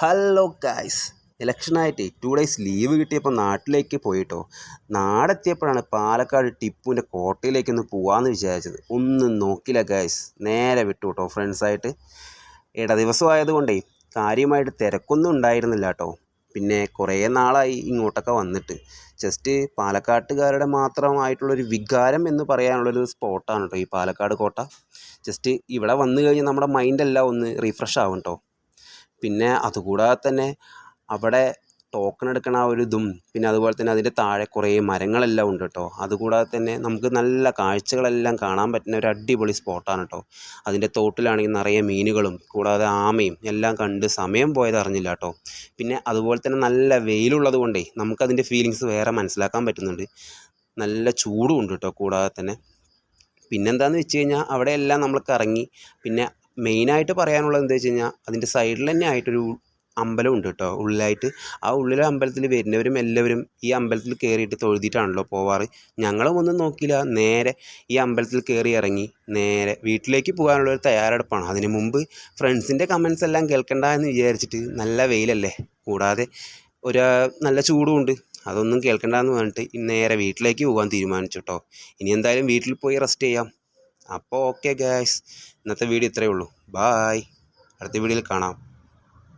Hello guys, ഇലക്ഷനായിട്ട് 2 days leave കിട്ടിയപ്പോൾ നാട്ടിലേക്ക് പോയിട്ടോ. നാടെത്തിയപ്പോഴാണ് പാലക്കാട് ടിപ്പുവിൻ്റെ കോട്ടയിലേക്കൊന്ന് പോകാമെന്ന് വിചാരിച്ചത്. ഒന്നും നോക്കില്ല ഗായ്സ്, നേരെ വിട്ടു കേട്ടോ ഫ്രണ്ട്സായിട്ട്. ദിവസമായതുകൊണ്ടേ കാര്യമായിട്ട് തിരക്കൊന്നും ഉണ്ടായിരുന്നില്ല കേട്ടോ. പിന്നെ കുറേ നാളായി ഇങ്ങോട്ടൊക്കെ വന്നിട്ട്. ജസ്റ്റ് പാലക്കാട്ടുകാരുടെ മാത്രമായിട്ടുള്ളൊരു വികാരം എന്ന് പറയാനുള്ളൊരു സ്പോട്ടാണ് കേട്ടോ ഈ പാലക്കാട് കോട്ട. ജസ്റ്റ് ഇവിടെ വന്നു കഴിഞ്ഞാൽ നമ്മുടെ മൈൻഡെല്ലാം ഒന്ന് റീഫ്രഷ് ആവും കേട്ടോ. പിന്നെ അതുകൂടാതെ തന്നെ അവിടെ ടോക്കൺ എടുക്കണ ആ ഒരു ഇതും, പിന്നെ അതുപോലെ തന്നെ അതിൻ്റെ താഴെ കുറേ മരങ്ങളെല്ലാം ഉണ്ട് കേട്ടോ. അതുകൂടാതെ തന്നെ നമുക്ക് നല്ല കാഴ്ചകളെല്ലാം കാണാൻ പറ്റുന്ന ഒരു അടിപൊളി സ്പോട്ടാണ് കേട്ടോ. അതിൻ്റെ തോട്ടിലാണെങ്കിൽ നിറയെ മീനുകളും കൂടാതെ ആമയും എല്ലാം കണ്ട് സമയം പോയത് അറിഞ്ഞില്ല കേട്ടോ. പിന്നെ അതുപോലെ തന്നെ നല്ല വെയിലുള്ളത് കൊണ്ടേ നമുക്കതിൻ്റെ ഫീലിങ്സ് വേറെ മനസ്സിലാക്കാൻ പറ്റുന്നുണ്ട്. നല്ല ചൂടും ഉണ്ട് കേട്ടോ. കൂടാതെ തന്നെ പിന്നെന്താണെന്ന് വെച്ച് കഴിഞ്ഞാൽ അവിടെയെല്ലാം നമ്മൾ കറങ്ങി. പിന്നെ മെയിനായിട്ട് പറയാനുള്ളത് എന്താ വെച്ച് കഴിഞ്ഞാൽ അതിൻ്റെ സൈഡിൽ തന്നെ ആയിട്ടൊരു അമ്പലമുണ്ട് കേട്ടോ, ഉള്ളിലായിട്ട്. ആ ഉള്ളിലെ അമ്പലത്തിൽ വരുന്നവരും എല്ലാവരും ഈ അമ്പലത്തിൽ കയറിയിട്ട് തൊഴുതിയിട്ടാണല്ലോ പോവാറ്. ഞങ്ങളും ഒന്നും നോക്കിയില്ല, നേരെ ഈ അമ്പലത്തിൽ കയറി ഇറങ്ങി നേരെ വീട്ടിലേക്ക് പോകാനുള്ളൊരു തയ്യാറെടുപ്പാണ്. അതിന് മുമ്പ് ഫ്രണ്ട്സിൻ്റെ കമൻസ് എല്ലാം കേൾക്കണ്ട എന്ന് വിചാരിച്ചിട്ട്, നല്ല വെയിലല്ലേ, കൂടാതെ ഒരു നല്ല ചൂടുമുണ്ട്, അതൊന്നും കേൾക്കണ്ടെന്ന് പറഞ്ഞിട്ട് നേരെ വീട്ടിലേക്ക് പോകാൻ തീരുമാനിച്ചു കേട്ടോ. ഇനി എന്തായാലും വീട്ടിൽ പോയി റെസ്റ്റ് ചെയ്യാം. അപ്പോൾ ഓക്കെ ഗായ്സ്, ഇന്നത്തെ വീഡിയോ ഇത്രയേ ഉള്ളൂ. ബായ്, അടുത്ത വീഡിയോയിൽ കാണാം.